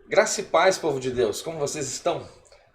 Graça e paz, povo de Deus, como vocês estão?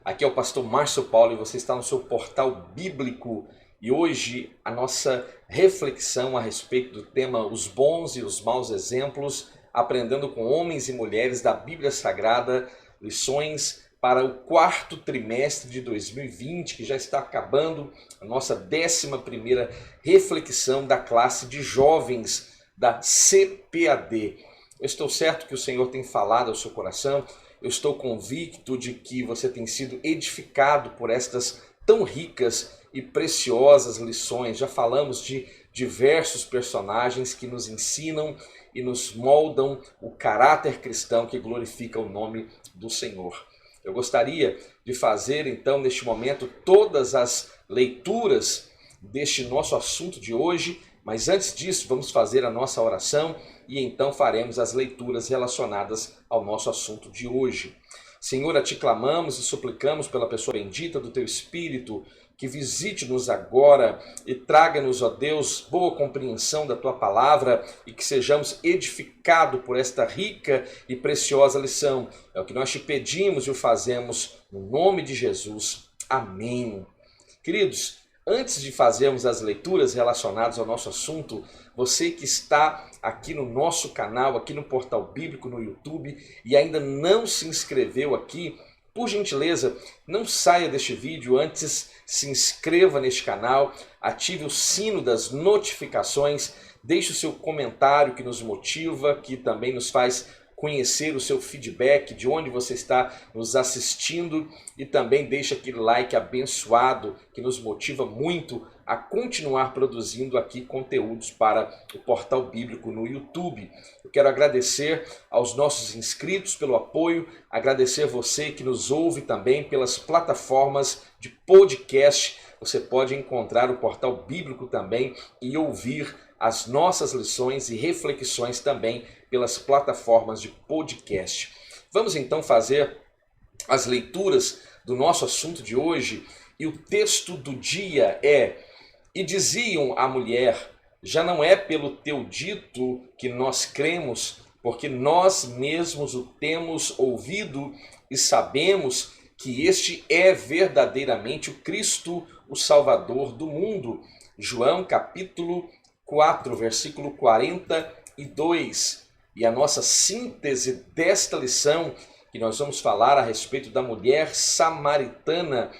Aqui é o pastor Márcio Paulo e você está no seu portal bíblico. E hoje a nossa reflexão a respeito do tema Os Bons e os Maus Exemplos, aprendendo com homens e mulheres da Bíblia Sagrada, lições para o quarto trimestre de 2020, que já está acabando, a nossa 11ª reflexão da classe de jovens da CPAD. Eu estou certo que o Senhor tem falado ao seu coração, eu estou convicto de que você tem sido edificado por estas tão ricas e preciosas lições. Já falamos de diversos personagens que nos ensinam e nos moldam o caráter cristão que glorifica o nome do Senhor. Eu gostaria de fazer então neste momento todas as leituras deste nosso assunto de hoje, mas antes disso vamos fazer a nossa oração e então faremos as leituras relacionadas ao nosso assunto de hoje. Senhor, a ti clamamos e suplicamos pela pessoa bendita do teu Espírito, que visite-nos agora e traga-nos, ó Deus, boa compreensão da tua palavra e que sejamos edificados por esta rica e preciosa lição. É o que nós te pedimos e o fazemos no nome de Jesus. Amém. Queridos, antes de fazermos as leituras relacionadas ao nosso assunto, você que está aqui no nosso canal, aqui no Portal Bíblico, no YouTube, e ainda não se inscreveu aqui, por gentileza, não saia deste vídeo, antes se inscreva neste canal, ative o sino das notificações, deixe o seu comentário que nos motiva, que também nos faz conhecer o seu feedback, de onde você está nos assistindo, e também deixa aquele like abençoado que nos motiva muito a continuar produzindo aqui conteúdos para o Portal Bíblico no YouTube. Eu quero agradecer aos nossos inscritos pelo apoio, agradecer você que nos ouve também pelas plataformas de podcast. Você pode encontrar o Portal Bíblico também e ouvir as nossas lições e reflexões também pelas plataformas de podcast. Vamos então fazer as leituras do nosso assunto de hoje, e o texto do dia é: E diziam à mulher, já não é pelo teu dito que nós cremos, porque nós mesmos o temos ouvido e sabemos que este é verdadeiramente o Cristo, o Salvador do mundo. João capítulo 4, versículo 42. E a nossa síntese desta lição, que nós vamos falar a respeito da mulher samaritana,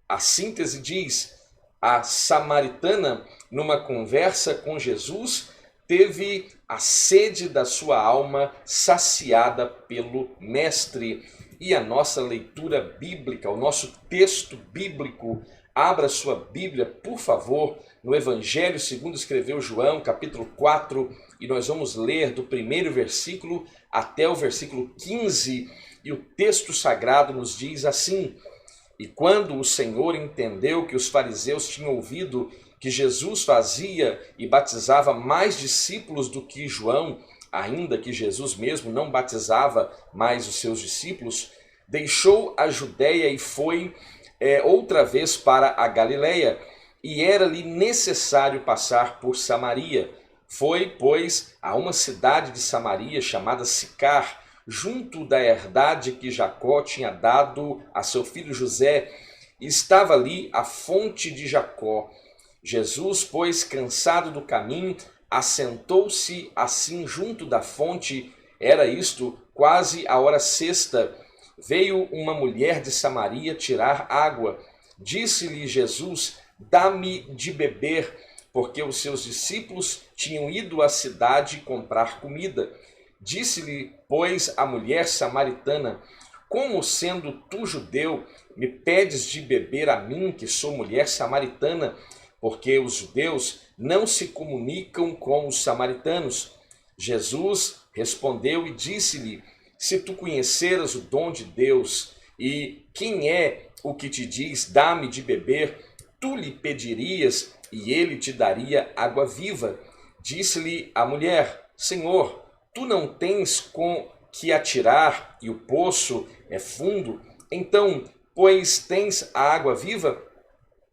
a síntese diz: a samaritana, numa conversa com Jesus, teve a sede da sua alma saciada pelo Mestre. E a nossa leitura bíblica, o nosso texto bíblico, abra sua Bíblia, por favor, no Evangelho segundo escreveu João, capítulo 4, e nós vamos ler do primeiro versículo até o versículo 15, e o texto sagrado nos diz assim: E quando o Senhor entendeu que os fariseus tinham ouvido que Jesus fazia e batizava mais discípulos do que João, ainda que Jesus mesmo não batizava mais os seus discípulos, deixou a Judéia e foi outra vez para a Galileia, e era-lhe necessário passar por Samaria. Foi, pois, a uma cidade de Samaria chamada Sicar, junto da herdade que Jacó tinha dado a seu filho José, e estava ali a fonte de Jacó. Jesus, pois, cansado do caminho, assentou-se assim junto da fonte. Era isto quase a hora sexta. Veio uma mulher de Samaria tirar água. Disse-lhe Jesus: Dá-me de beber, porque os seus discípulos tinham ido à cidade comprar comida. Disse-lhe, pois, a mulher samaritana: Como, sendo tu judeu, me pedes de beber a mim, que sou mulher samaritana? Porque os judeus não se comunicam com os samaritanos. Jesus respondeu e disse-lhe: Se tu conheceras o dom de Deus, e quem é o que te diz, dá-me de beber, tu lhe pedirias, e ele te daria água viva. Disse-lhe a mulher: Senhor, tu não tens com que atirar, e o poço é fundo. Então, pois tens a água viva?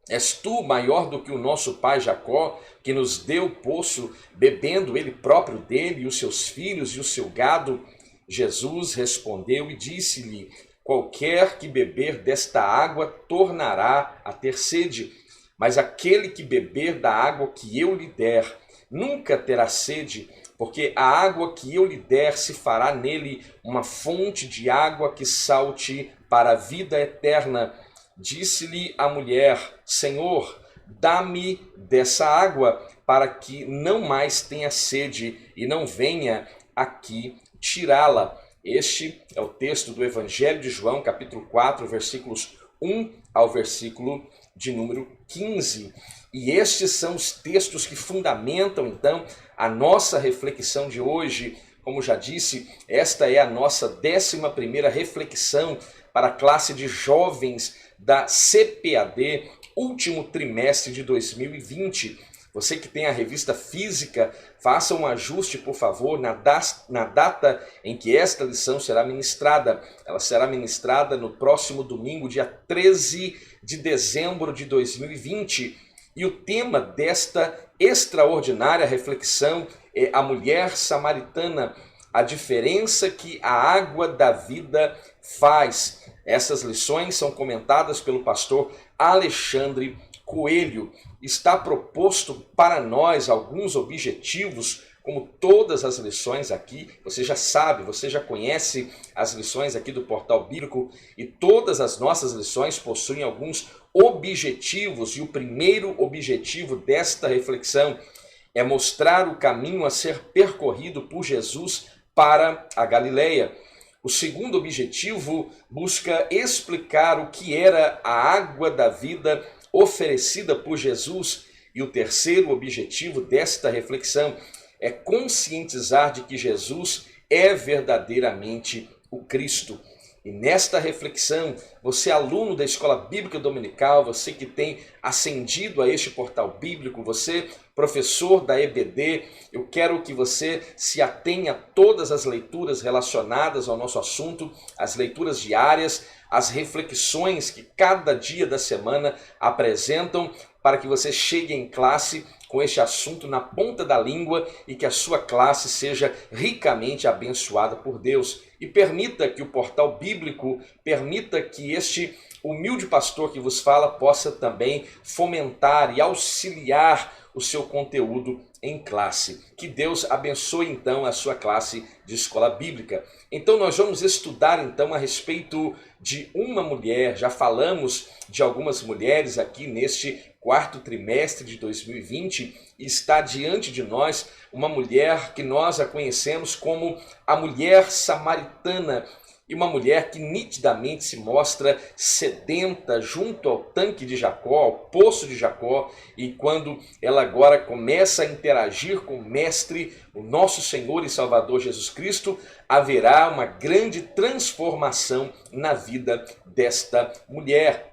És tu maior do que o nosso pai Jacó, que nos deu o poço, bebendo ele próprio dele, e os seus filhos e o seu gado? Jesus respondeu e disse-lhe: qualquer que beber desta água tornará a ter sede, mas aquele que beber da água que eu lhe der nunca terá sede, porque a água que eu lhe der se fará nele uma fonte de água que salte para a vida eterna. Disse-lhe a mulher: Senhor, dá-me dessa água, para que não mais tenha sede e não venha aqui tirá-la. Este é o texto do Evangelho de João, capítulo 4, versículos 1 ao versículo de número 15. E estes são os textos que fundamentam, então, a nossa reflexão de hoje. Como já disse, esta é a nossa 11ª reflexão para a classe de jovens da CPAD, último trimestre de 2020. Você que tem a revista física, faça um ajuste, por favor, na data em que esta lição será ministrada. Ela será ministrada no próximo domingo, dia 13 de dezembro de 2020. E o tema desta extraordinária reflexão é a mulher samaritana, a diferença que a água da vida faz. Essas lições são comentadas pelo pastor Alexandre Coelho. Está proposto para nós alguns objetivos, como todas as lições aqui. Você já sabe, você já conhece as lições aqui do Portal Bíblico, e todas as nossas lições possuem alguns objetivos. E o primeiro objetivo desta reflexão é mostrar o caminho a ser percorrido por Jesus para a Galileia. O segundo objetivo busca explicar o que era a água da vida oferecida por Jesus. E o terceiro objetivo desta reflexão é conscientizar de que Jesus é verdadeiramente o Cristo. E nesta reflexão, você aluno da Escola Bíblica Dominical, você que tem ascendido a este portal bíblico, você professor da EBD, eu quero que você se atenha a todas as leituras relacionadas ao nosso assunto, as leituras diárias, as reflexões que cada dia da semana apresentam, para que você chegue em classe com este assunto na ponta da língua e que a sua classe seja ricamente abençoada por Deus. E permita que o portal bíblico, permita que este humilde pastor que vos fala possa também fomentar e auxiliar o seu conteúdo em classe. Que Deus abençoe então a sua classe de escola bíblica. Então nós vamos estudar então a respeito de uma mulher. Já falamos de algumas mulheres aqui neste quarto trimestre de 2020, e está diante de nós uma mulher que nós a conhecemos como a mulher samaritana, e uma mulher que nitidamente se mostra sedenta junto ao tanque de Jacó, ao poço de Jacó, e quando ela agora começa a interagir com o Mestre, o nosso Senhor e Salvador Jesus Cristo, haverá uma grande transformação na vida desta mulher.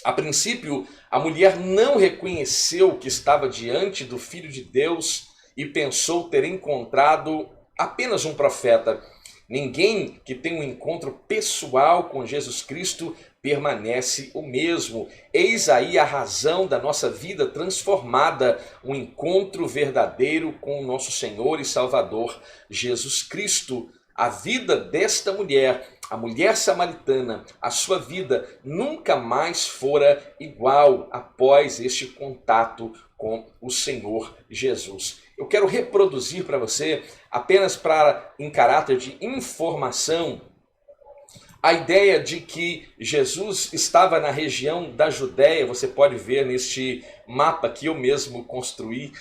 A princípio, a mulher não reconheceu que estava diante do Filho de Deus e pensou ter encontrado apenas um profeta. Ninguém que tem um encontro pessoal com Jesus Cristo permanece o mesmo. Eis aí a razão da nossa vida transformada, um encontro verdadeiro com o nosso Senhor e Salvador Jesus Cristo. A vida desta mulher, a mulher samaritana, a sua vida nunca mais fora igual após este contato com o Senhor Jesus. Eu quero reproduzir para você, apenas em caráter de informação, a ideia de que Jesus estava na região da Judéia. Você pode ver neste mapa que eu mesmo construí,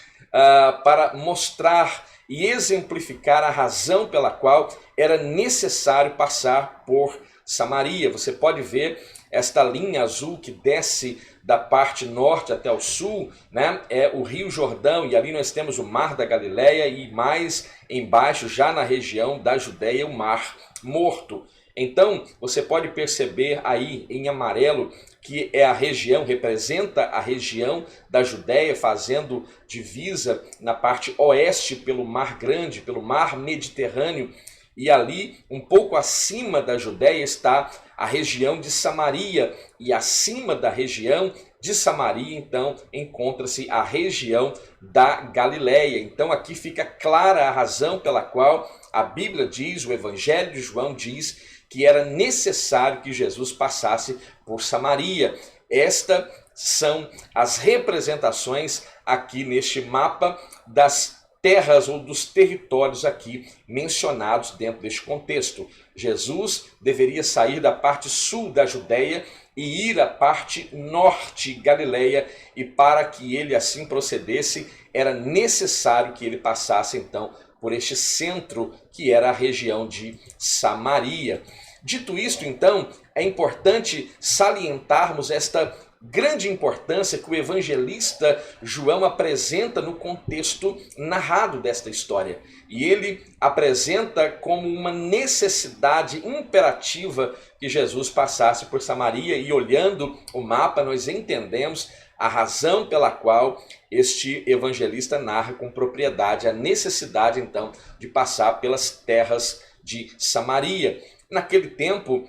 para mostrar e exemplificar a razão pela qual era necessário passar por Samaria. Você pode ver esta linha azul que desce da parte norte até o sul, né? É o Rio Jordão, e ali nós temos o Mar da Galileia, e mais embaixo, já na região da Judéia, o Mar Morto. Então, você pode perceber aí em amarelo que é a região, representa a região da Judéia, fazendo divisa na parte oeste pelo Mar Grande, pelo Mar Mediterrâneo. E ali, um pouco acima da Judéia, está a região de Samaria. E acima da região de Samaria, então, encontra-se a região da Galileia. Então aqui fica clara a razão pela qual a Bíblia diz, o Evangelho de João diz, que era necessário que Jesus passasse por Samaria. Estas são as representações aqui neste mapa das terras ou dos territórios aqui mencionados dentro deste contexto. Jesus deveria sair da parte sul da Judéia e ir à parte norte, Galileia, e para que ele assim procedesse, era necessário que ele passasse então por este centro que era a região de Samaria. Dito isto, então, é importante salientarmos esta grande importância que o evangelista João apresenta no contexto narrado desta história. E ele apresenta como uma necessidade imperativa que Jesus passasse por Samaria, e olhando o mapa nós entendemos a razão pela qual este evangelista narra com propriedade a necessidade então de passar pelas terras de Samaria. Naquele tempo,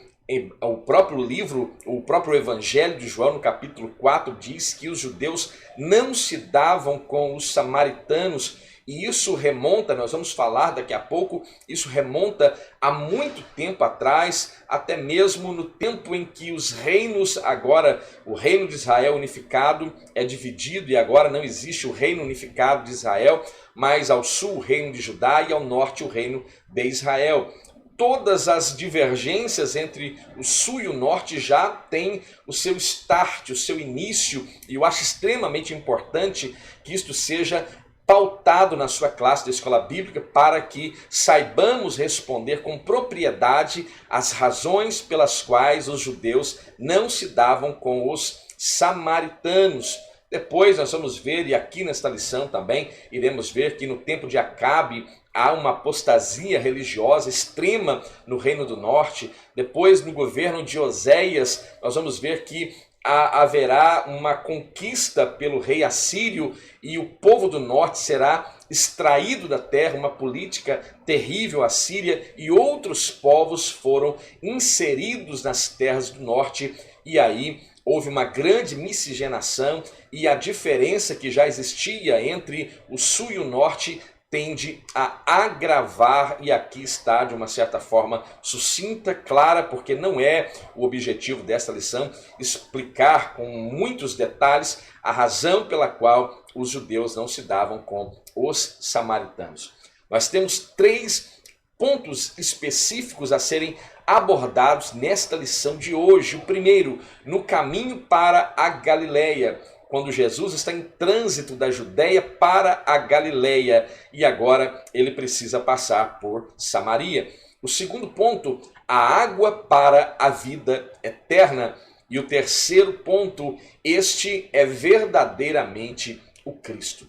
o próprio livro, o próprio Evangelho de João, no capítulo 4, diz que os judeus não se davam com os samaritanos, e isso remonta, nós vamos falar daqui a pouco, isso remonta a muito tempo atrás, até mesmo no tempo em que os reinos, agora o reino de Israel unificado é dividido, e agora não existe o reino unificado de Israel, mas ao sul o reino de Judá e ao norte o reino de Israel. Todas as divergências entre o sul e o norte já têm o seu start, o seu início, e eu acho extremamente importante que isto seja pautado na sua classe da escola bíblica para que saibamos responder com propriedade as razões pelas quais os judeus não se davam com os samaritanos. Depois nós vamos ver, e aqui nesta lição também iremos ver que no tempo de Acabe há uma apostasia religiosa extrema no Reino do Norte. Depois, no governo de Oséias, nós vamos ver que haverá uma conquista pelo rei assírio e o povo do norte será extraído da terra, uma política terrível assíria, e outros povos foram inseridos nas terras do norte, e aí houve uma grande miscigenação, e a diferença que já existia entre o sul e o norte tende a agravar, e aqui está de uma certa forma sucinta, clara, porque não é o objetivo desta lição explicar com muitos detalhes a razão pela qual os judeus não se davam com os samaritanos. Nós temos 3 pontos específicos a serem abordados nesta lição de hoje. O primeiro, no caminho para a Galileia, quando Jesus está em trânsito da Judéia para a Galileia e agora ele precisa passar por Samaria. O segundo ponto, a água para a vida eterna. E o terceiro ponto, este é verdadeiramente o Cristo.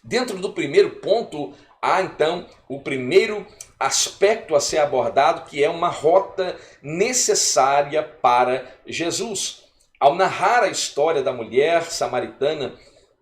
Dentro do primeiro ponto, há então o primeiro aspecto a ser abordado, que é uma rota necessária para Jesus. Ao narrar a história da mulher samaritana,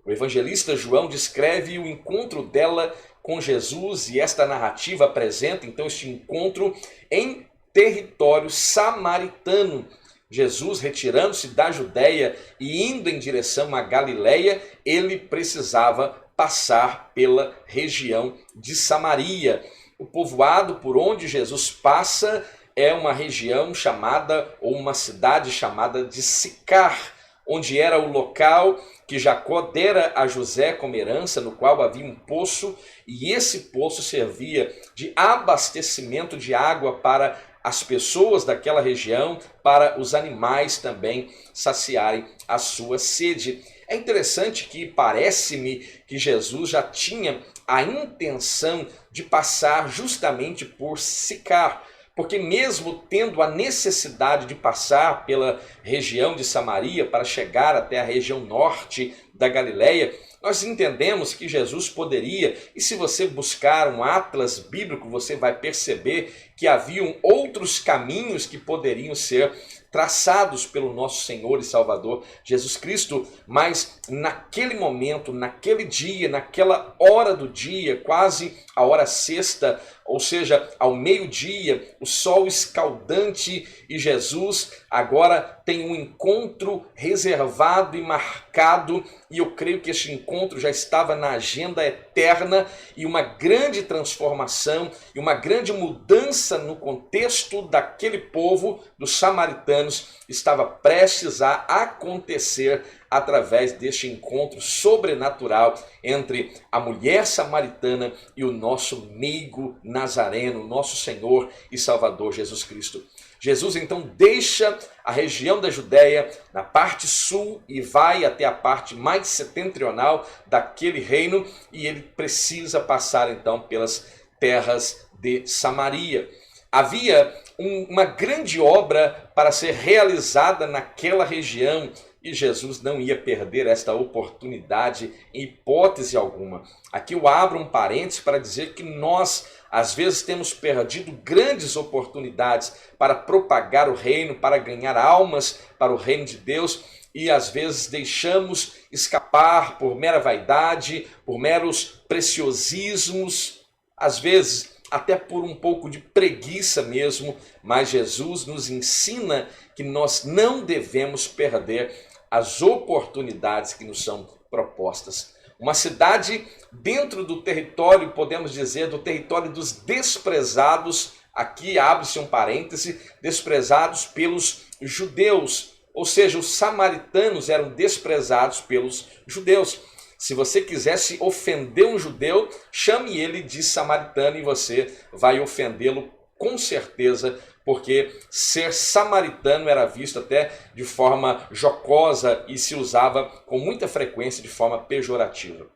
o evangelista João descreve o encontro dela com Jesus, e esta narrativa apresenta então este encontro em território samaritano. Jesus, retirando-se da Judéia e indo em direção à Galileia, ele precisava passar pela região de Samaria. O povoado por onde Jesus passa é uma região chamada, ou uma cidade chamada de Sicar, onde era o local que Jacó dera a José como herança, no qual havia um poço, e esse poço servia de abastecimento de água para as pessoas daquela região, para os animais também saciarem a sua sede. É interessante que parece-me que Jesus já tinha a intenção de passar justamente por Sicar, porque mesmo tendo a necessidade de passar pela região de Samaria para chegar até a região norte da Galileia, nós entendemos que Jesus poderia, e se você buscar um atlas bíblico, você vai perceber que haviam outros caminhos que poderiam ser traçados pelo nosso Senhor e Salvador Jesus Cristo, mas naquele momento, naquele dia, naquela hora do dia, quase a hora sexta, ou seja, ao meio-dia, o sol escaldante, e Jesus agora tem um encontro reservado e marcado, e eu creio que este encontro já estava na agenda eterna, e uma grande transformação e uma grande mudança no contexto daquele povo, dos samaritanos, estava prestes a acontecer através deste encontro sobrenatural entre a mulher samaritana e o nosso meigo nazareno, nosso Senhor e Salvador Jesus Cristo. Jesus então deixa a região da Judéia na parte sul e vai até a parte mais setentrional daquele reino, e ele precisa passar então pelas terras de Samaria. Havia uma grande obra para ser realizada naquela região, e Jesus não ia perder esta oportunidade em hipótese alguma. Aqui eu abro um parênteses para dizer que nós, às vezes, temos perdido grandes oportunidades para propagar o reino, para ganhar almas para o reino de Deus, e às vezes deixamos escapar por mera vaidade, por meros preciosismos, às vezes até por um pouco de preguiça mesmo, mas Jesus nos ensina que nós não devemos perder as oportunidades que nos são propostas. Uma cidade dentro do território, podemos dizer, do território dos desprezados, aqui abre-se um parêntese, desprezados pelos judeus, ou seja, os samaritanos eram desprezados pelos judeus. Se você quisesse ofender um judeu, chame ele de samaritano e você vai ofendê-lo com certeza, porque ser samaritano era visto até de forma jocosa e se usava com muita frequência de forma pejorativa.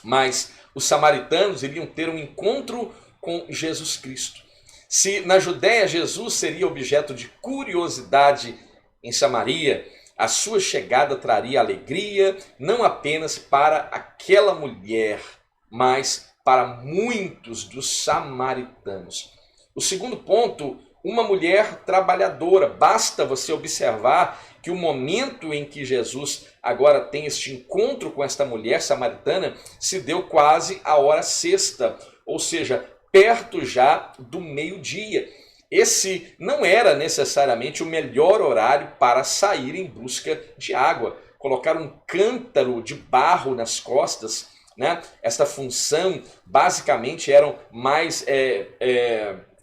Mas os samaritanos iriam ter um encontro com Jesus Cristo. Se na Judéia Jesus seria objeto de curiosidade, em Samaria a sua chegada traria alegria não apenas para aquela mulher, mas para muitos dos samaritanos. O segundo ponto, uma mulher trabalhadora. Basta você observar que o momento em que Jesus agora tem este encontro com esta mulher samaritana se deu quase à hora sexta, ou seja, perto já do meio-dia. Esse não era necessariamente o melhor horário para sair em busca de água. Colocar um cântaro de barro nas costas, né? Esta função basicamente era mais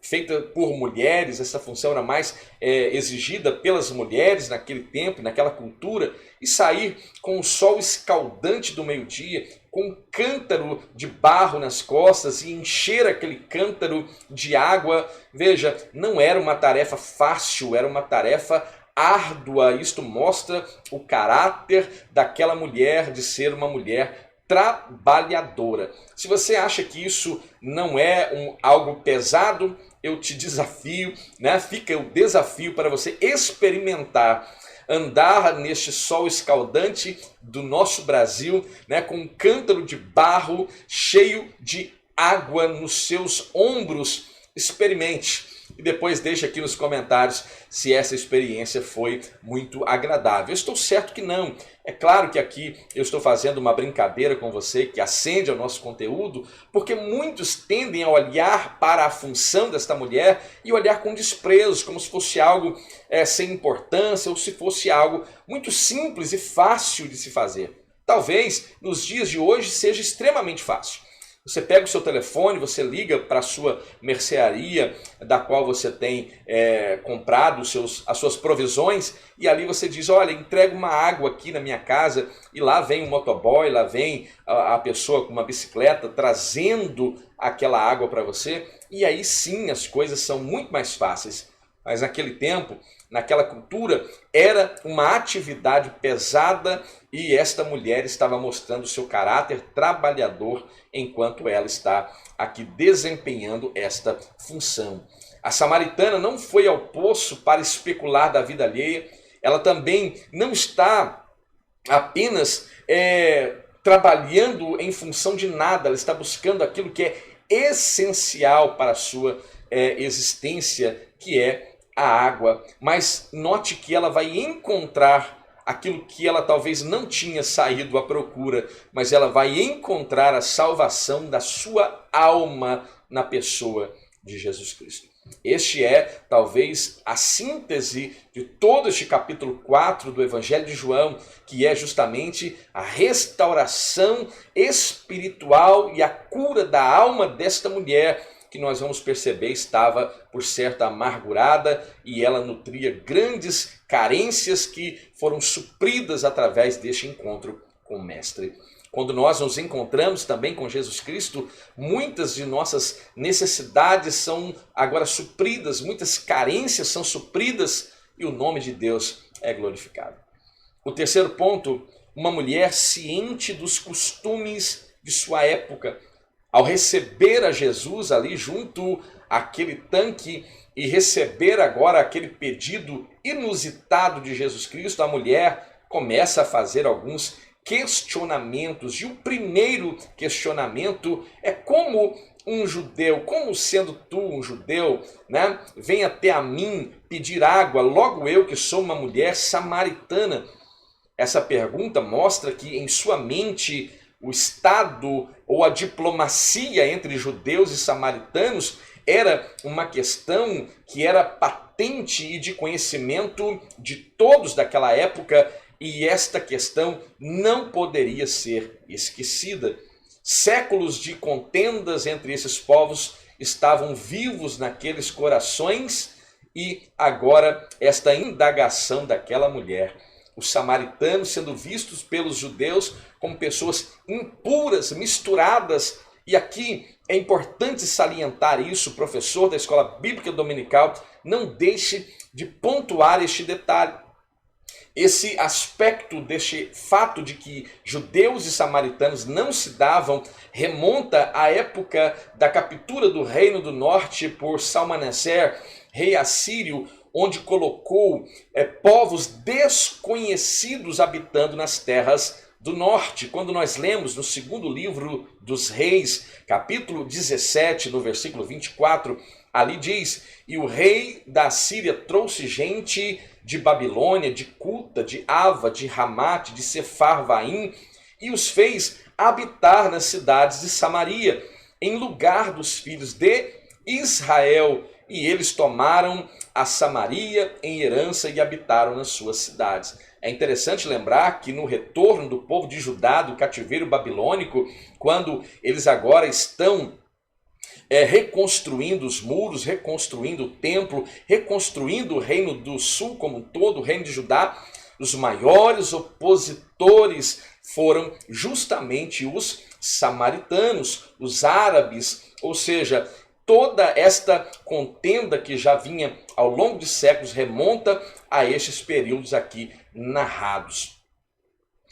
feita por mulheres, essa função era mais exigida pelas mulheres naquele tempo, naquela cultura, e sair com o sol escaldante do meio-dia, com um cântaro de barro nas costas e encher aquele cântaro de água, veja, não era uma tarefa fácil, era uma tarefa árdua. Isto mostra o caráter daquela mulher de ser uma mulher trabalhadora. Se você acha que isso não é algo pesado, eu te desafio, né? Fica o desafio para você experimentar andar neste sol escaldante do nosso Brasil, né, com um cântaro de barro cheio de água nos seus ombros. Experimente e depois deixe aqui nos comentários se essa experiência foi muito agradável. Eu estou certo que não. É claro que aqui eu estou fazendo uma brincadeira com você que acende ao nosso conteúdo, porque muitos tendem a olhar para a função desta mulher e olhar com desprezo, como se fosse algo sem importância ou se fosse algo muito simples e fácil de se fazer. Talvez nos dias de hoje seja extremamente fácil. Você pega o seu telefone, você liga para a sua mercearia, da qual você tem comprado as suas provisões, e ali você diz, olha, entrega uma água aqui na minha casa, e lá vem um motoboy, lá vem a pessoa com uma bicicleta trazendo aquela água para você, e aí sim as coisas são muito mais fáceis. Mas naquele tempo, naquela cultura, era uma atividade pesada e esta mulher estava mostrando seu caráter trabalhador enquanto ela está aqui desempenhando esta função. A samaritana não foi ao poço para especular da vida alheia, ela também não está apenas trabalhando em função de nada, ela está buscando aquilo que é essencial para a sua existência, que é a água, mas note que ela vai encontrar aquilo que ela talvez não tinha saído à procura, mas ela vai encontrar a salvação da sua alma na pessoa de Jesus Cristo. Este é talvez a síntese de todo este capítulo 4 do Evangelho de João, que é justamente a restauração espiritual e a cura da alma desta mulher, que nós vamos perceber estava, por certo, amargurada e ela nutria grandes carências que foram supridas através deste encontro com o Mestre. Quando nós nos encontramos também com Jesus Cristo, muitas de nossas necessidades são agora supridas, muitas carências são supridas e o nome de Deus é glorificado. O terceiro ponto, uma mulher ciente dos costumes de sua época. Ao receber a Jesus ali junto àquele tanque e receber agora aquele pedido inusitado de Jesus Cristo, a mulher começa a fazer alguns questionamentos. E o primeiro questionamento é como um judeu, como sendo tu um judeu, né, vem até a mim pedir água, logo eu que sou uma mulher samaritana. Essa pergunta mostra que em sua mente o Estado ou a diplomacia entre judeus e samaritanos era uma questão que era patente e de conhecimento de todos daquela época, e esta questão não poderia ser esquecida. Séculos de contendas entre esses povos estavam vivos naqueles corações e agora esta indagação daquela mulher. Os samaritanos sendo vistos pelos judeus como pessoas impuras, misturadas. E aqui é importante salientar isso, professor da Escola Bíblica Dominical, não deixe de pontuar este detalhe. Esse aspecto deste fato de que judeus e samaritanos não se davam remonta à época da captura do Reino do Norte por Salmaneser, rei assírio, onde colocou povos desconhecidos habitando nas terras do norte. Quando nós lemos no segundo livro dos Reis, capítulo 17, no versículo 24, ali diz: e o rei da Síria trouxe gente de Babilônia, de Cuta, de Ava, de Ramate, de Sefarvaim, e os fez habitar nas cidades de Samaria, em lugar dos filhos de Israel. E eles tomaram a Samaria em herança e habitaram nas suas cidades. É interessante lembrar que no retorno do povo de Judá do cativeiro babilônico, quando eles agora estão reconstruindo os muros, reconstruindo o templo, reconstruindo o reino do sul como um todo, o reino de Judá, os maiores opositores foram justamente os samaritanos, os árabes, ou seja, toda esta contenda que já vinha ao longo de séculos remonta a estes períodos aqui narrados.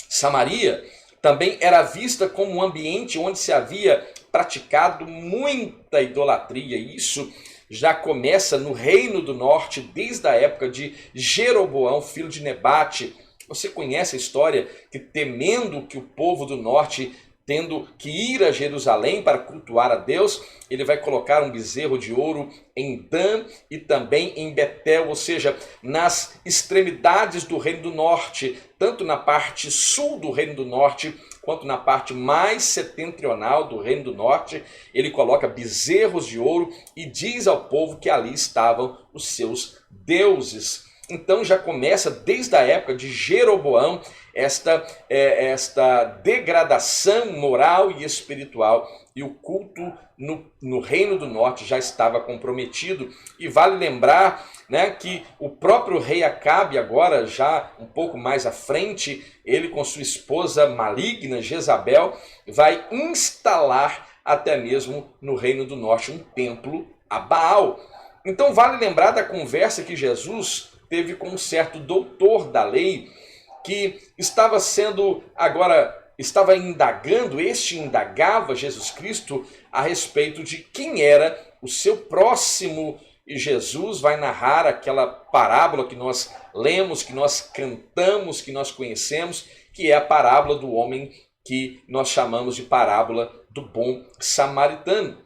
Samaria também era vista como um ambiente onde se havia praticado muita idolatria. Isso já começa no Reino do Norte, desde a época de Jeroboão, filho de Nebate. Você conhece a história que, temendo que o povo do norte tendo que ir a Jerusalém para cultuar a Deus, ele vai colocar um bezerro de ouro em Dan e também em Betel, ou seja, nas extremidades do Reino do Norte, tanto na parte sul do Reino do Norte, quanto na parte mais setentrional do Reino do Norte, ele coloca bezerros de ouro e diz ao povo que ali estavam os seus deuses. Então já começa desde a época de Jeroboão esta degradação moral e espiritual, e o culto no Reino do Norte já estava comprometido. E vale lembrar, né, que o próprio rei Acabe, agora já um pouco mais à frente, ele com sua esposa maligna Jezabel, vai instalar até mesmo no Reino do Norte um templo a Baal. Então vale lembrar da conversa que Jesus teve com um certo doutor da lei, que estava indagava Jesus Cristo a respeito de quem era o seu próximo, e Jesus vai narrar aquela parábola que nós lemos, que nós cantamos, que nós conhecemos, que é a parábola do homem que nós chamamos de parábola do bom samaritano.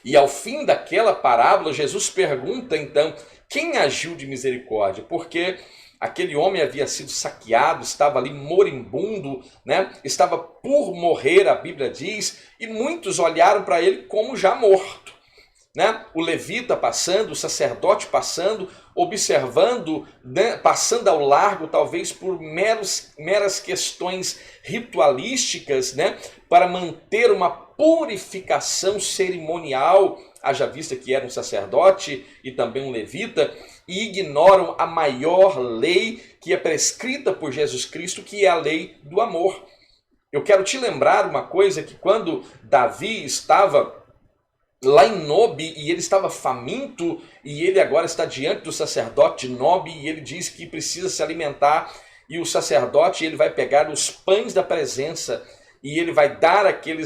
E ao fim daquela parábola, Jesus pergunta então, quem agiu de misericórdia? Porque aquele homem havia sido saqueado, estava ali moribundo, né? Estava por morrer, a Bíblia diz, e muitos olharam para ele como já morto. Né? O levita passando, o sacerdote passando, observando, né? Passando ao largo, talvez por meras questões ritualísticas, né? Para manter uma purificação cerimonial, haja vista que era um sacerdote e também um levita, e ignoram a maior lei que é prescrita por Jesus Cristo, que é a lei do amor. Eu quero te lembrar uma coisa, que quando Davi estava lá em Nobe, e ele estava faminto, e ele agora está diante do sacerdote de Nobe, e ele diz que precisa se alimentar, e o sacerdote ele vai pegar os pães da presença, e ele vai dar aquele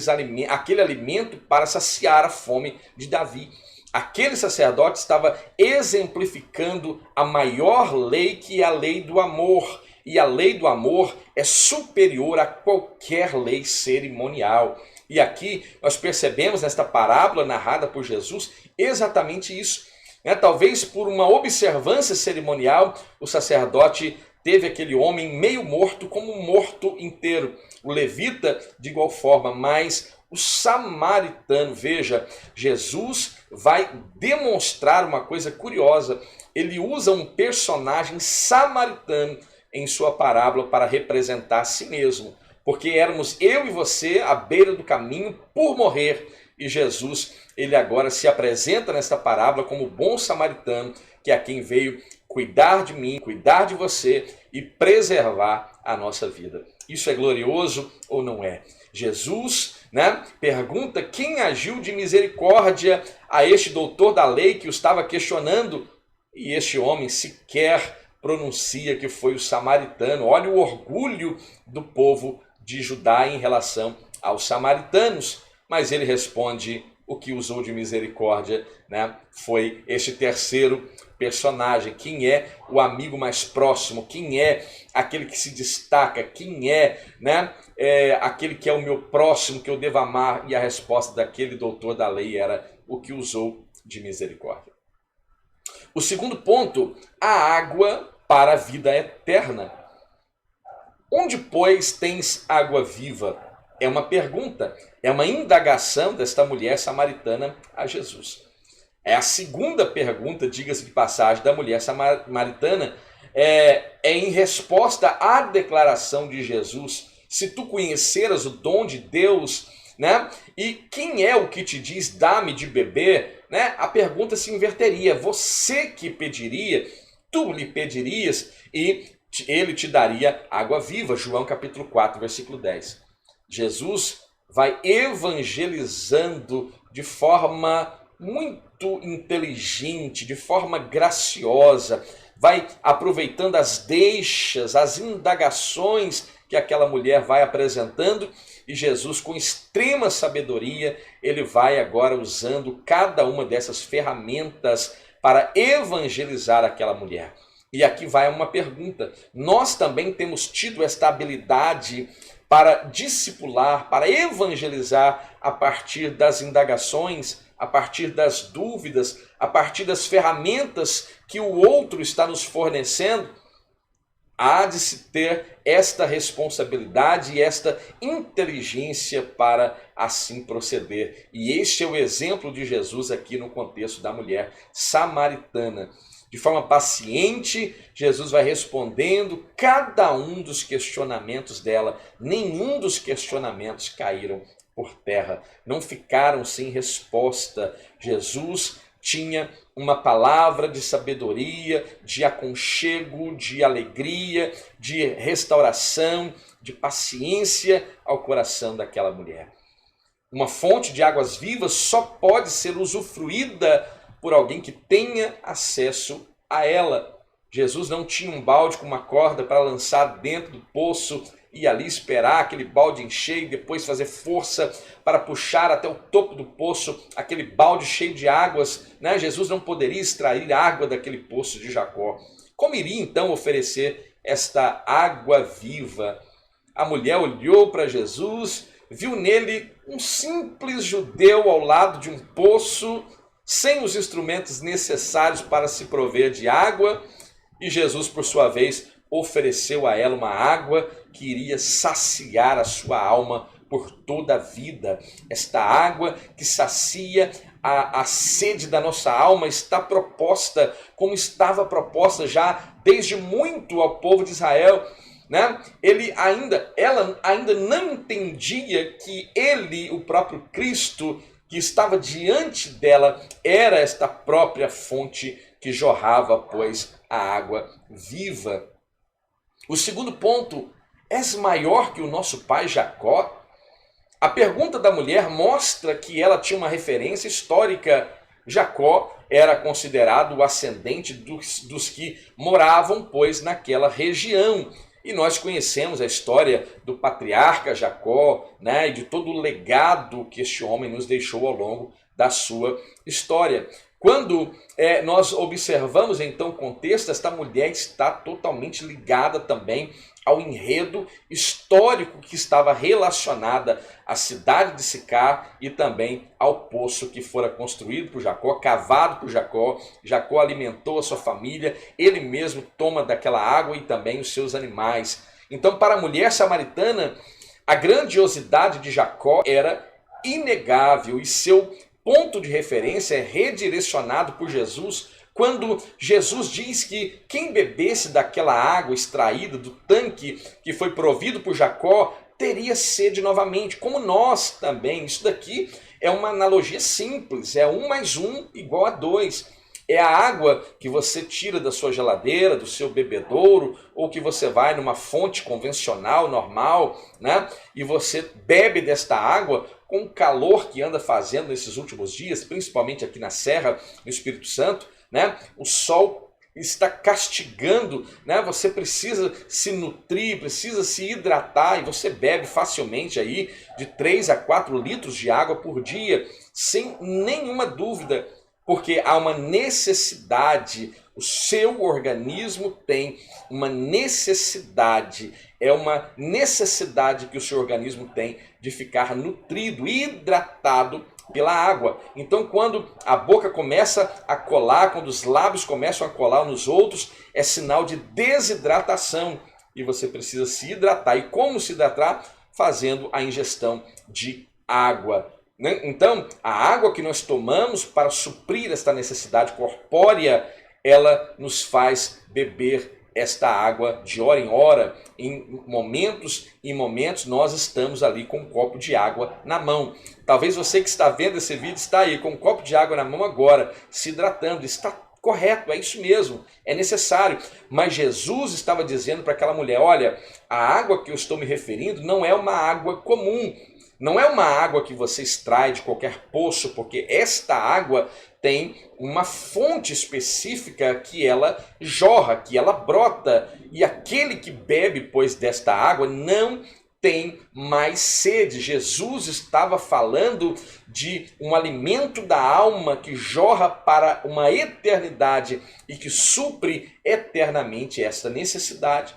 alimento para saciar a fome de Davi. Aquele sacerdote estava exemplificando a maior lei, que é a lei do amor, e a lei do amor é superior a qualquer lei cerimonial. E aqui nós percebemos nesta parábola narrada por Jesus exatamente isso. Talvez por uma observância cerimonial, o sacerdote teve aquele homem meio morto como morto inteiro. O levita de igual forma, mas o samaritano, veja, Jesus vai demonstrar uma coisa curiosa. Ele usa um personagem samaritano em sua parábola para representar a si mesmo. Porque éramos eu e você à beira do caminho por morrer. E Jesus, ele agora se apresenta nesta parábola como bom samaritano, que é quem veio cuidar de mim, cuidar de você e preservar a nossa vida. Isso é glorioso ou não é? Jesus, né, pergunta quem agiu de misericórdia a este doutor da lei que o estava questionando. E este homem sequer pronuncia que foi o samaritano. Olha o orgulho do povo de Judá em relação aos samaritanos, mas ele responde o que usou de misericórdia, né? Foi este terceiro personagem. Quem é o amigo mais próximo? Quem é aquele que se destaca? Quem é, né? Aquele que é o meu próximo, que eu devo amar? E a resposta daquele doutor da lei era o que usou de misericórdia. O segundo ponto, a água para a vida eterna. Onde, pois, tens água viva? É uma pergunta, é uma indagação desta mulher samaritana a Jesus. É a segunda pergunta, diga-se de passagem, da mulher samaritana, é em resposta à declaração de Jesus: se tu conheceras o dom de Deus, né? E quem é o que te diz, dá-me de beber, né? A pergunta se inverteria. Você que pediria, tu lhe pedirias e ele te daria água viva. João capítulo 4, versículo 10. Jesus vai evangelizando de forma muito inteligente, de forma graciosa, vai aproveitando as deixas, as indagações que aquela mulher vai apresentando, e Jesus, com extrema sabedoria, ele vai agora usando cada uma dessas ferramentas para evangelizar aquela mulher. E aqui vai uma pergunta: nós também temos tido esta habilidade para discipular, para evangelizar a partir das indagações, a partir das dúvidas, a partir das ferramentas que o outro está nos fornecendo? Há de se ter esta responsabilidade e esta inteligência para assim proceder. E este é o exemplo de Jesus aqui no contexto da mulher samaritana. De forma paciente, Jesus vai respondendo cada um dos questionamentos dela. Nenhum dos questionamentos caíram por terra, não ficaram sem resposta. Jesus tinha uma palavra de sabedoria, de aconchego, de alegria, de restauração, de paciência ao coração daquela mulher. Uma fonte de águas vivas só pode ser usufruída por alguém que tenha acesso a ela. Jesus não tinha um balde com uma corda para lançar dentro do poço e ali esperar aquele balde encher e depois fazer força para puxar até o topo do poço aquele balde cheio de águas, né? Jesus não poderia extrair água daquele poço de Jacó. Como iria então oferecer esta água viva? A mulher olhou para Jesus viu nele um simples judeu ao lado de um poço, sem os instrumentos necessários para se prover de água, e Jesus, por sua vez, ofereceu a ela uma água que iria saciar a sua alma por toda a vida. Esta água que sacia a sede da nossa alma está proposta, como estava proposta já desde muito ao povo de Israel, né? Ela ainda não entendia que ele, o próprio Cristo, que estava diante dela, era esta própria fonte que jorrava, pois, a água viva. O segundo ponto: és maior que o nosso pai Jacó? A pergunta da mulher mostra que ela tinha uma referência histórica. Jacó era considerado o ascendente dos que moravam, pois, naquela região. E nós conhecemos a história do patriarca Jacó, né, e de todo o legado que este homem nos deixou ao longo da sua história. Quando nós observamos então o contexto, esta mulher está totalmente ligada também ao enredo histórico que estava relacionada à cidade de Sicar e também ao poço que fora construído por Jacó, cavado por Jacó. Jacó alimentou a sua família, ele mesmo toma daquela água e também os seus animais. Então, para a mulher samaritana, a grandiosidade de Jacó era inegável e seu ponto de referência é redirecionado por Jesus quando Jesus diz que quem bebesse daquela água extraída do tanque que foi provido por Jacó teria sede novamente, como nós também. Isso daqui é uma analogia simples, é 1 mais 1 igual a 2. É a água que você tira da sua geladeira, do seu bebedouro, ou que você vai numa fonte convencional, normal, né? E você bebe desta água com o calor que anda fazendo nesses últimos dias, principalmente aqui na Serra, no Espírito Santo, né? O sol está castigando, né? Você precisa se nutrir, precisa se hidratar, e você bebe facilmente aí de 3 a 4 litros de água por dia, sem nenhuma dúvida, porque há uma necessidade, o seu organismo tem uma necessidade, é uma necessidade que o seu organismo tem de ficar nutrido, hidratado pela água. Então, quando a boca começa a colar, quando os lábios começam a colar uns nos outros, é sinal de desidratação e você precisa se hidratar. E como se hidratar? Fazendo a ingestão de água. Então, a água que nós tomamos para suprir esta necessidade corpórea, ela nos faz beber esta água de hora em hora. Em momentos, nós estamos ali com um copo de água na mão. Talvez você que está vendo esse vídeo está aí com um copo de água na mão agora, se hidratando. Está correto, é isso mesmo, é necessário. Mas Jesus estava dizendo para aquela mulher: olha, a água que eu estou me referindo não é uma água comum. Não é uma água que você extrai de qualquer poço, porque esta água tem uma fonte específica que ela jorra, que ela brota. E aquele que bebe, pois, desta água não tem mais sede. Jesus estava falando de um alimento da alma que jorra para uma eternidade e que supre eternamente esta necessidade.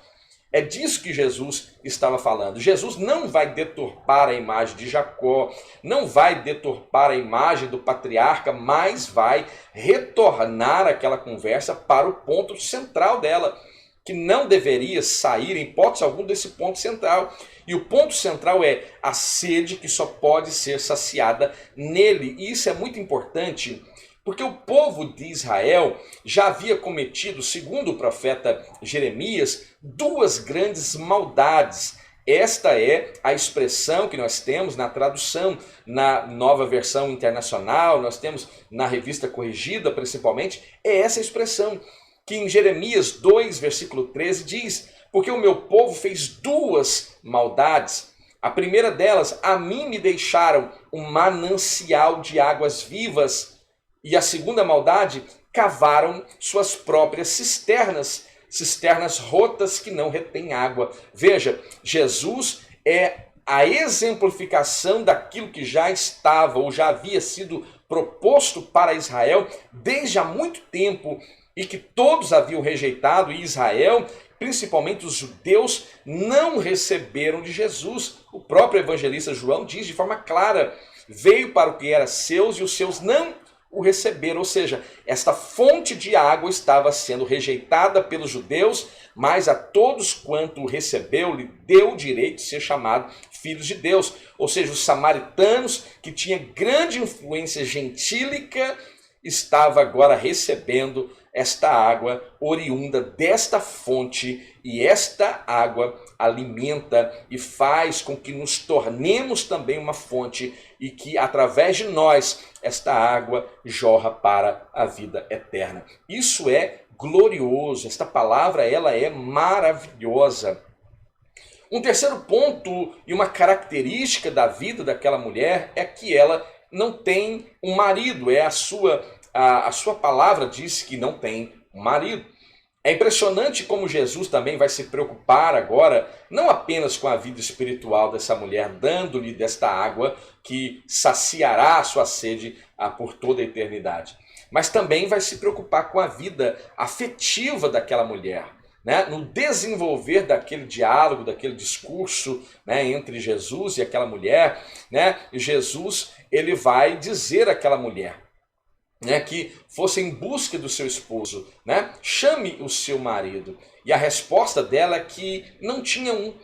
É disso que Jesus estava falando. Jesus não vai deturpar a imagem de Jacó, não vai deturpar a imagem do patriarca, mas vai retornar aquela conversa para o ponto central dela, que não deveria sair em hipótese alguma desse ponto central. E o ponto central é a sede que só pode ser saciada nele. E isso é muito importante, porque o povo de Israel já havia cometido, segundo o profeta Jeremias, 2 grandes maldades. Esta é a expressão que nós temos na tradução, na Nova Versão Internacional, nós temos na Revista Corrigida principalmente, é essa expressão que em Jeremias 2, versículo 13 diz: porque o meu povo fez 2 maldades. A primeira delas, a mim me deixaram um manancial de águas vivas. E a segunda maldade, cavaram suas próprias cisternas rotas que não retêm água. Veja, Jesus é a exemplificação daquilo que já estava ou já havia sido proposto para Israel desde há muito tempo. e que todos haviam rejeitado, e Israel, principalmente os judeus, não receberam de Jesus. O próprio evangelista João diz de forma clara: veio para o que era seus e os seus não o receberam. Ou seja, esta fonte de água estava sendo rejeitada pelos judeus, mas a todos quanto o recebeu, lhe deu o direito de ser chamado filhos de Deus. Ou seja, os samaritanos, que tinham grande influência gentílica, estava agora recebendo esta água oriunda desta fonte, e esta água alimenta e faz com que nos tornemos também uma fonte, e que através de nós esta água jorra para a vida eterna. Isso é glorioso, esta palavra ela é maravilhosa. Um terceiro ponto e uma característica da vida daquela mulher é que ela não tem um marido, a sua palavra diz que não tem um marido. É impressionante como Jesus também vai se preocupar agora, não apenas com a vida espiritual dessa mulher, dando-lhe desta água que saciará a sua sede por toda a eternidade, mas também vai se preocupar com a vida afetiva daquela mulher, né? No desenvolver daquele diálogo, daquele discurso, né, entre Jesus e aquela mulher, né? Jesus ele vai dizer àquela mulher, né, que fosse em busca do seu esposo, né? Chame o seu marido. E a resposta dela é que não tinha um.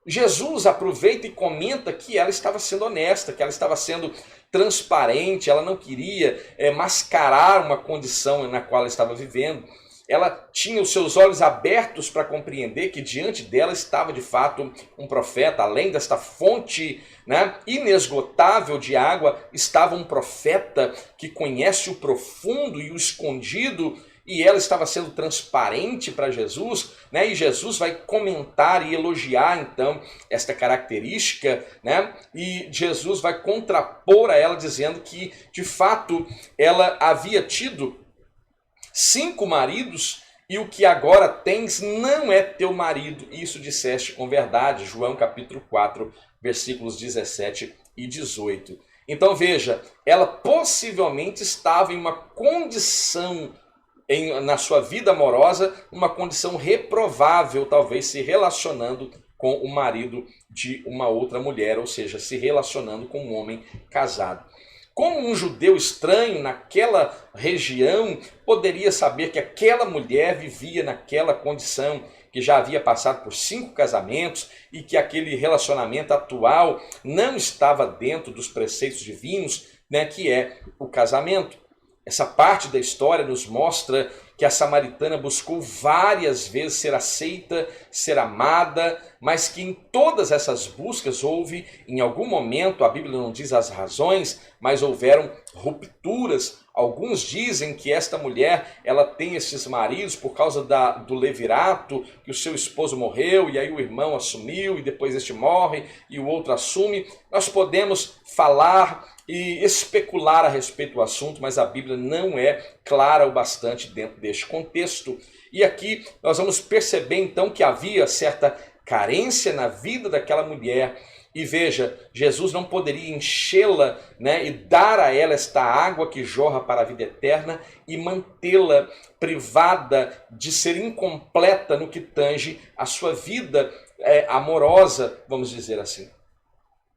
Jesus aproveita e comenta que ela estava sendo honesta, que ela estava sendo transparente, ela não queria mascarar uma condição na qual ela estava vivendo. Ela tinha os seus olhos abertos para compreender que diante dela estava de fato um profeta. Além desta fonte, né, inesgotável de água, estava um profeta que conhece o profundo e o escondido, e ela estava sendo transparente para Jesus, né? E Jesus vai comentar e elogiar então esta característica, né? E Jesus vai contrapor a ela dizendo que de fato ela havia tido 5 maridos, e o que agora tens não é teu marido. Isso disseste com verdade. João capítulo 4, versículos 17 e 18. Então veja, ela possivelmente estava em uma condição, na sua vida amorosa, uma condição reprovável, talvez se relacionando com o marido de uma outra mulher, ou seja, se relacionando com um homem casado. Como um judeu estranho naquela região poderia saber que aquela mulher vivia naquela condição, que já havia passado por 5 casamentos e que aquele relacionamento atual não estava dentro dos preceitos divinos, né, que é o casamento? Essa parte da história nos mostra que a samaritana buscou várias vezes ser aceita, ser amada, mas que em todas essas buscas houve, em algum momento, a Bíblia não diz as razões, mas houveram rupturas. Alguns dizem que esta mulher ela tem esses maridos por causa do levirato, que o seu esposo morreu e aí o irmão assumiu e depois este morre e o outro assume. Nós podemos falar e especular a respeito do assunto, mas a Bíblia não é clara o bastante dentro deste contexto. E aqui nós vamos perceber então que havia certa carência na vida daquela mulher. E veja, Jesus não poderia enchê-la, né, e dar a ela esta água que jorra para a vida eterna e mantê-la privada de ser incompleta no que tange a sua vida amorosa, vamos dizer assim.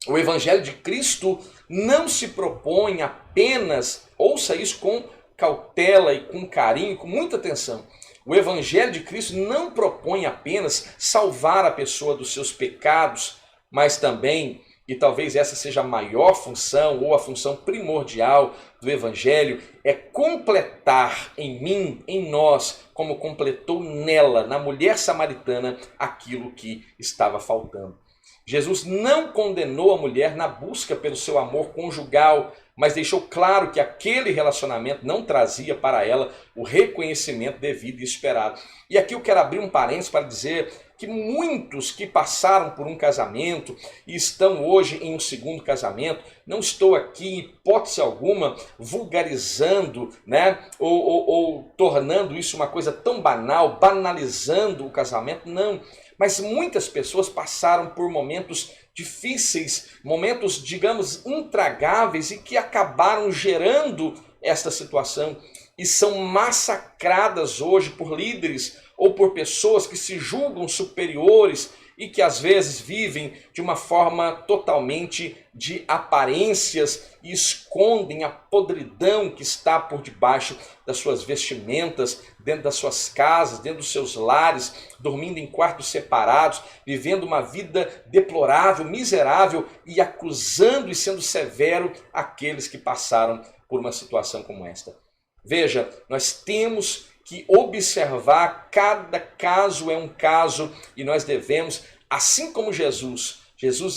O Evangelho de Cristo não se propõe apenas, ouça isso com cautela e com carinho, com muita atenção. O Evangelho de Cristo não propõe apenas salvar a pessoa dos seus pecados, mas também, e talvez essa seja a maior função ou a função primordial do Evangelho, é completar em mim, em nós, como completou nela, na mulher samaritana, aquilo que estava faltando. Jesus não condenou a mulher na busca pelo seu amor conjugal, mas deixou claro que aquele relacionamento não trazia para ela o reconhecimento devido e esperado. E aqui eu quero abrir um parênteses para dizer que muitos que passaram por um casamento e estão hoje em um segundo casamento, não estou aqui, em hipótese alguma, vulgarizando, né, ou tornando isso uma coisa tão banal, banalizando o casamento, não. Mas muitas pessoas passaram por momentos difíceis, momentos, digamos, intragáveis e que acabaram gerando esta situação. e são massacradas hoje por líderes ou por pessoas que se julgam superiores e que às vezes vivem de uma forma totalmente de aparências e escondem a podridão que está por debaixo das suas vestimentas, dentro das suas casas, dentro dos seus lares, dormindo em quartos separados, vivendo uma vida deplorável, miserável e acusando e sendo severo aqueles que passaram por uma situação como esta. Veja, nós temos que observar, cada caso é um caso e nós devemos, assim como Jesus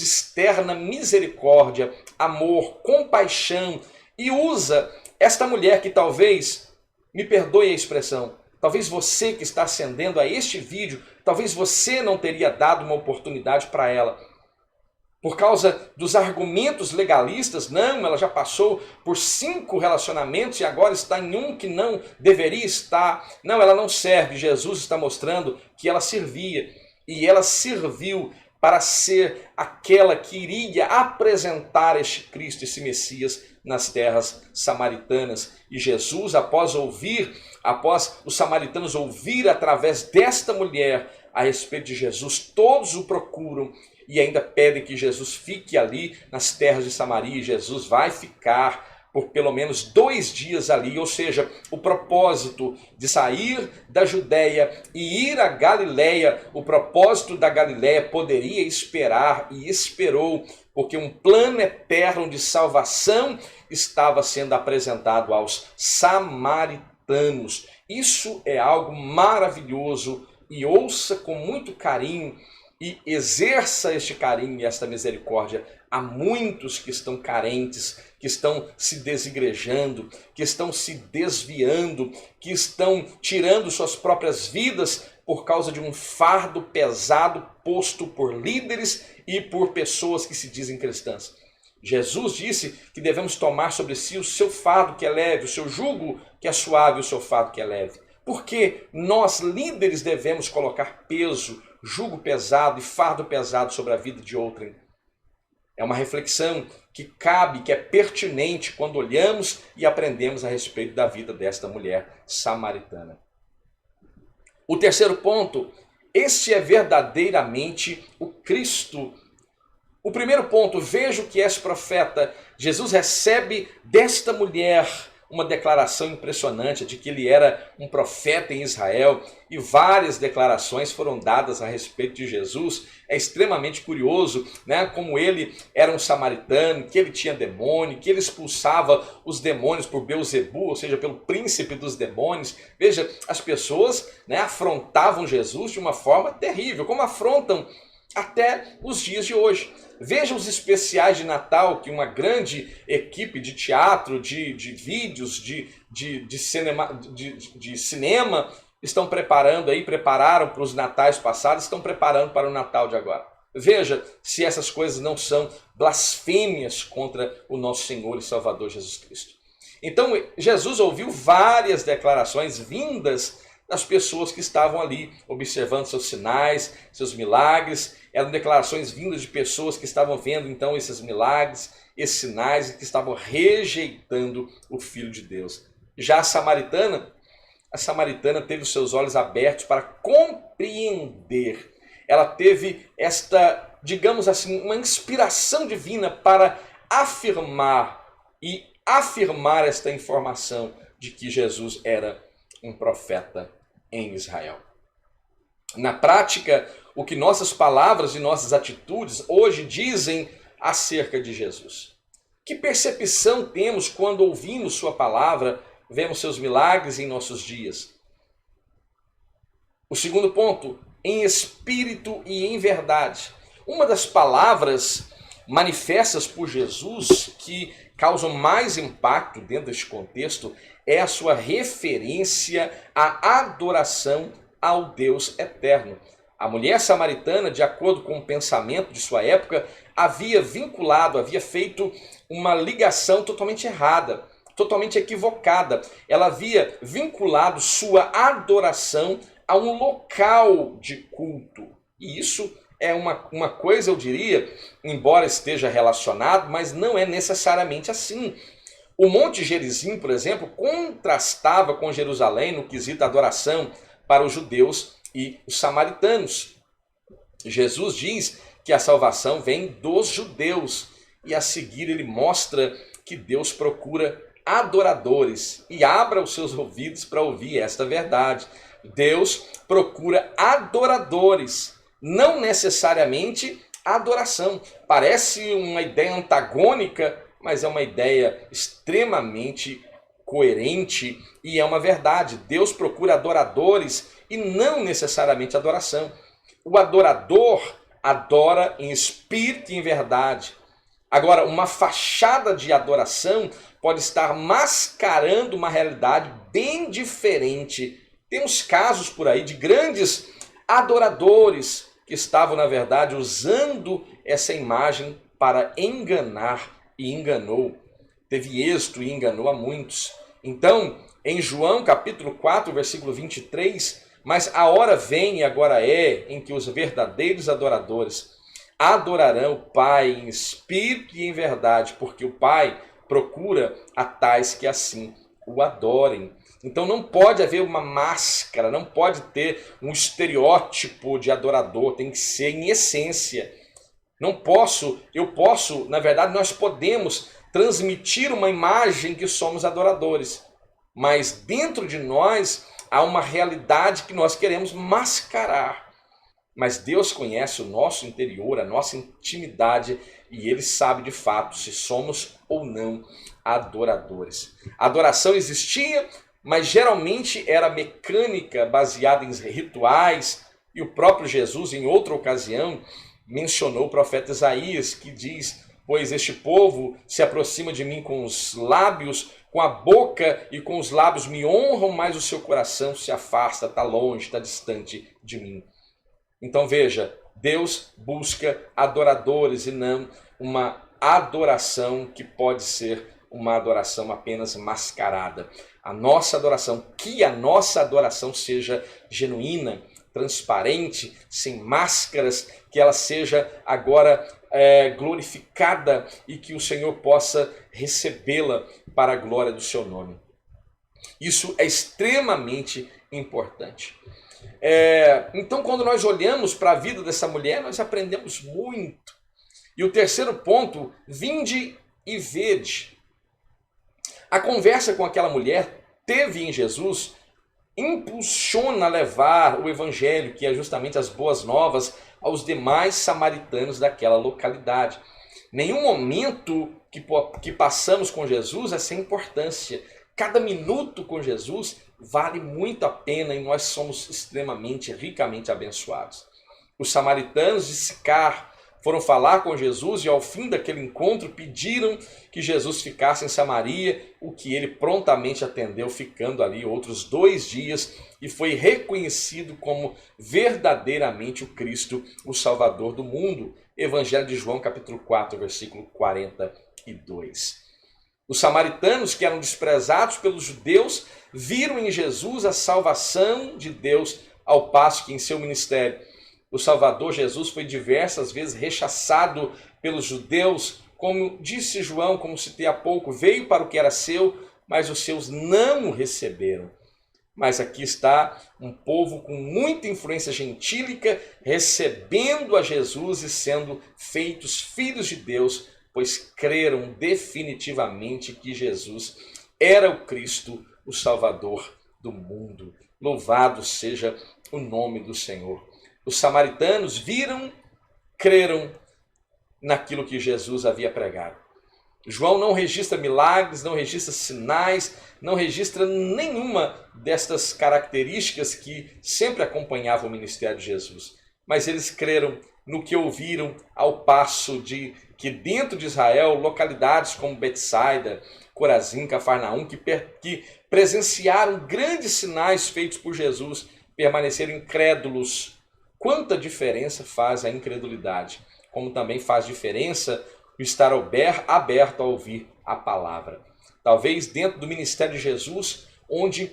externa misericórdia, amor, compaixão e usa esta mulher que talvez, me perdoe a expressão, talvez você que está acendendo a este vídeo, talvez você não teria dado uma oportunidade para ela. Por causa dos argumentos legalistas, não, ela já passou por 5 relacionamentos e agora está em um que não deveria estar. Não, ela não serve. Jesus está mostrando que ela servia. E ela serviu para ser aquela que iria apresentar este Cristo, esse Messias, nas terras samaritanas. E Jesus, após os samaritanos ouvir através desta mulher a respeito de Jesus, todos o procuram e ainda pedem que Jesus fique ali nas terras de Samaria. E Jesus vai ficar por pelo menos 2 dias ali, ou seja, o propósito de sair da Judéia e ir à Galiléia, o propósito da Galiléia poderia esperar e esperou, porque um plano eterno de salvação estava sendo apresentado aos samaritanos. Isso é algo maravilhoso e ouça com muito carinho e exerça este carinho e esta misericórdia a muitos que estão carentes, que estão se desigrejando, que estão se desviando, que estão tirando suas próprias vidas por causa de um fardo pesado posto por líderes e por pessoas que se dizem cristãs. Jesus disse que devemos tomar sobre si o seu fardo que é leve, o seu jugo que é suave, o seu fardo que é leve. Porque nós, líderes, devemos colocar peso, jugo pesado e fardo pesado sobre a vida de outrem. É uma reflexão que cabe, que é pertinente quando olhamos e aprendemos a respeito da vida desta mulher samaritana. O terceiro ponto, este é verdadeiramente o Cristo. O primeiro ponto, veja o que és profeta. Jesus recebe desta mulher uma declaração impressionante de que ele era um profeta em Israel e várias declarações foram dadas a respeito de Jesus. É extremamente curioso, né? Como ele era um samaritano, que ele tinha demônio, que ele expulsava os demônios por Beelzebu, ou seja, pelo príncipe dos demônios. Veja, as pessoas, né, afrontavam Jesus de uma forma terrível, como afrontam até os dias de hoje. Veja os especiais de Natal que uma grande equipe de teatro, de vídeos, de cinema estão preparando aí, prepararam para os natais passados, estão preparando para o Natal de agora. Veja se essas coisas não são blasfêmias contra o nosso Senhor e Salvador Jesus Cristo. Então Jesus ouviu várias declarações vindas das pessoas que estavam ali observando seus sinais, seus milagres. Eram declarações vindas de pessoas que estavam vendo então esses milagres, esses sinais e que estavam rejeitando o Filho de Deus. Já a samaritana teve os seus olhos abertos para compreender. Ela teve esta, digamos assim, uma inspiração divina para afirmar esta informação de que Jesus era um profeta em Israel. Na prática, o que nossas palavras e nossas atitudes hoje dizem acerca de Jesus? Que percepção temos quando ouvimos sua palavra, vemos seus milagres em nossos dias? O segundo ponto, em espírito e em verdade. Uma das palavras manifestas por Jesus que causam mais impacto dentro deste contexto é a sua referência à adoração ao Deus eterno. A mulher samaritana, de acordo com o pensamento de sua época, havia feito uma ligação totalmente errada, totalmente equivocada. Ela havia vinculado sua adoração a um local de culto. E isso é uma coisa, eu diria, embora esteja relacionado, mas não é necessariamente assim. O Monte Gerizim, por exemplo, contrastava com Jerusalém no quesito adoração para os judeus e os samaritanos. Jesus diz que a salvação vem dos judeus e a seguir ele mostra que Deus procura adoradores e abra os seus ouvidos para ouvir esta verdade. Deus procura adoradores, não necessariamente adoração. Parece uma ideia antagônica, mas é uma ideia extremamente coerente e é uma verdade. Deus procura adoradores e não necessariamente adoração. O adorador adora em espírito e em verdade. Agora, uma fachada de adoração pode estar mascarando uma realidade bem diferente. Temos casos por aí de grandes adoradores que estavam, na verdade, usando essa imagem para enganar e enganou. Teve êxito e enganou a muitos. Então, em João capítulo 4, versículo 23, mas a hora vem e agora é em que os verdadeiros adoradores adorarão o Pai em espírito e em verdade, porque o Pai procura a tais que assim o adorem. Então não pode haver uma máscara, não pode ter um estereótipo de adorador, tem que ser em essência. Na verdade nós podemos transmitir uma imagem que somos adoradores, mas dentro de nós há uma realidade que nós queremos mascarar. Mas Deus conhece o nosso interior, a nossa intimidade, e Ele sabe de fato se somos ou não adoradores. A adoração existia, mas geralmente era mecânica, baseada em rituais, e o próprio Jesus, em outra ocasião, mencionou o profeta Isaías, que diz: pois este povo se aproxima de mim com os lábios, com a boca e com os lábios me honram, mas o seu coração se afasta, está longe, está distante de mim. Então veja, Deus busca adoradores e não uma adoração que pode ser uma adoração apenas mascarada. Que a nossa adoração seja genuína, transparente, sem máscaras, que ela seja agora glorificada e que o Senhor possa recebê-la para a glória do seu nome. Isso é extremamente importante. Então, quando nós olhamos para a vida dessa mulher, nós aprendemos muito. E o terceiro ponto, vinde e vede. A conversa com aquela mulher teve em Jesus, impulsiona a levar o evangelho, que é justamente as boas novas, aos demais samaritanos daquela localidade. Nenhum momento que passamos com Jesus é sem importância. Cada minuto com Jesus vale muito a pena e nós somos extremamente, ricamente abençoados. Os samaritanos de Sicar foram falar com Jesus e ao fim daquele encontro pediram que Jesus ficasse em Samaria, o que ele prontamente atendeu, ficando ali outros 2 dias e foi reconhecido como verdadeiramente o Cristo, o Salvador do mundo. Evangelho de João, capítulo 4, versículo 42. Os samaritanos, que eram desprezados pelos judeus, viram em Jesus a salvação de Deus, ao passo que em seu ministério o Salvador Jesus foi diversas vezes rechaçado pelos judeus, como disse João, como citei há pouco, veio para o que era seu, mas os seus não o receberam. Mas aqui está um povo com muita influência gentílica, recebendo a Jesus e sendo feitos filhos de Deus, pois creram definitivamente que Jesus era o Cristo, o Salvador do mundo. Louvado seja o nome do Senhor. Os samaritanos viram, creram naquilo que Jesus havia pregado. João não registra milagres, não registra sinais, não registra nenhuma destas características que sempre acompanhavam o ministério de Jesus. Mas eles creram no que ouviram, ao passo de que dentro de Israel, localidades como Betsaida, Corazim, Cafarnaum, que presenciaram grandes sinais feitos por Jesus, permaneceram incrédulos. Quanta diferença faz a incredulidade, como também faz diferença o estar aberto a ouvir a palavra. Talvez dentro do ministério de Jesus, onde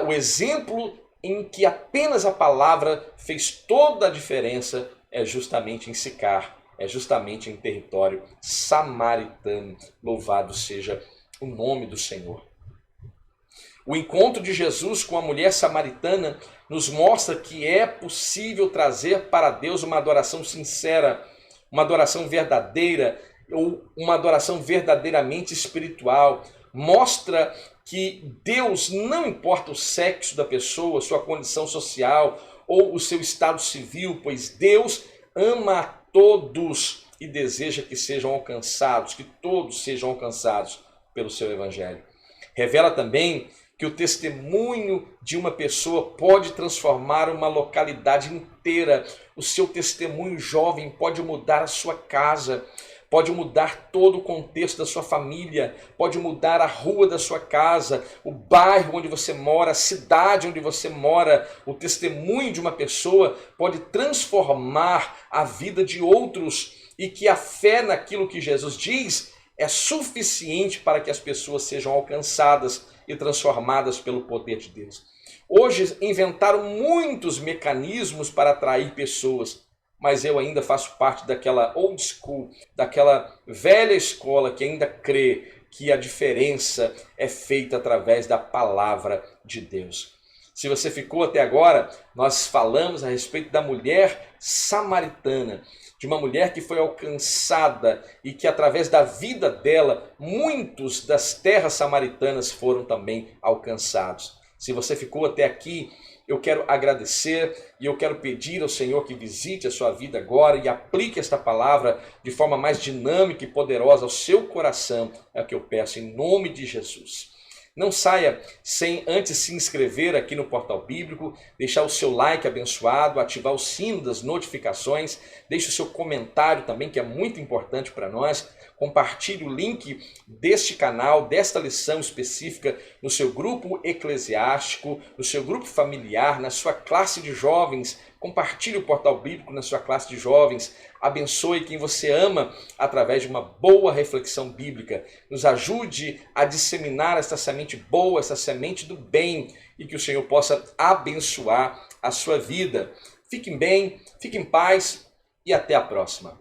o exemplo em que apenas a palavra fez toda a diferença é justamente em Sicar, é justamente em território samaritano. Louvado seja o nome do Senhor. O encontro de Jesus com a mulher samaritana nos mostra que é possível trazer para Deus uma adoração sincera, uma adoração verdadeira ou uma adoração verdadeiramente espiritual. Mostra que Deus, não importa o sexo da pessoa, sua condição social ou o seu estado civil, pois Deus ama a todos e deseja que sejam alcançados, que todos sejam alcançados pelo seu evangelho. Revela também que o testemunho de uma pessoa pode transformar uma localidade inteira. O seu testemunho jovem pode mudar a sua casa, pode mudar todo o contexto da sua família, pode mudar a rua da sua casa, o bairro onde você mora, a cidade onde você mora. O testemunho de uma pessoa pode transformar a vida de outros, e que a fé naquilo que Jesus diz é suficiente para que as pessoas sejam alcançadas e transformadas pelo poder de Deus. Hoje inventaram muitos mecanismos para atrair pessoas, mas eu ainda faço parte daquela old school, daquela velha escola que ainda crê que a diferença é feita através da palavra de Deus. Se você ficou até agora, nós falamos a respeito da mulher samaritana, de uma mulher que foi alcançada e que através da vida dela, muitos das terras samaritanas foram também alcançados. Se você ficou até aqui, eu quero agradecer e eu quero pedir ao Senhor que visite a sua vida agora e aplique esta palavra de forma mais dinâmica e poderosa ao seu coração. É o que eu peço em nome de Jesus. Não saia sem antes se inscrever aqui no Portal Bíblico, deixar o seu like abençoado, ativar o sino das notificações, deixe o seu comentário também, que é muito importante para nós. Compartilhe o link deste canal, desta lição específica, no seu grupo eclesiástico, no seu grupo familiar, na sua classe de jovens. Compartilhe o Portal Bíblico na sua classe de jovens. Abençoe quem você ama através de uma boa reflexão bíblica. Nos ajude a disseminar esta semente boa, essa semente do bem, e que o Senhor possa abençoar a sua vida. Fiquem bem, fiquem em paz e até a próxima.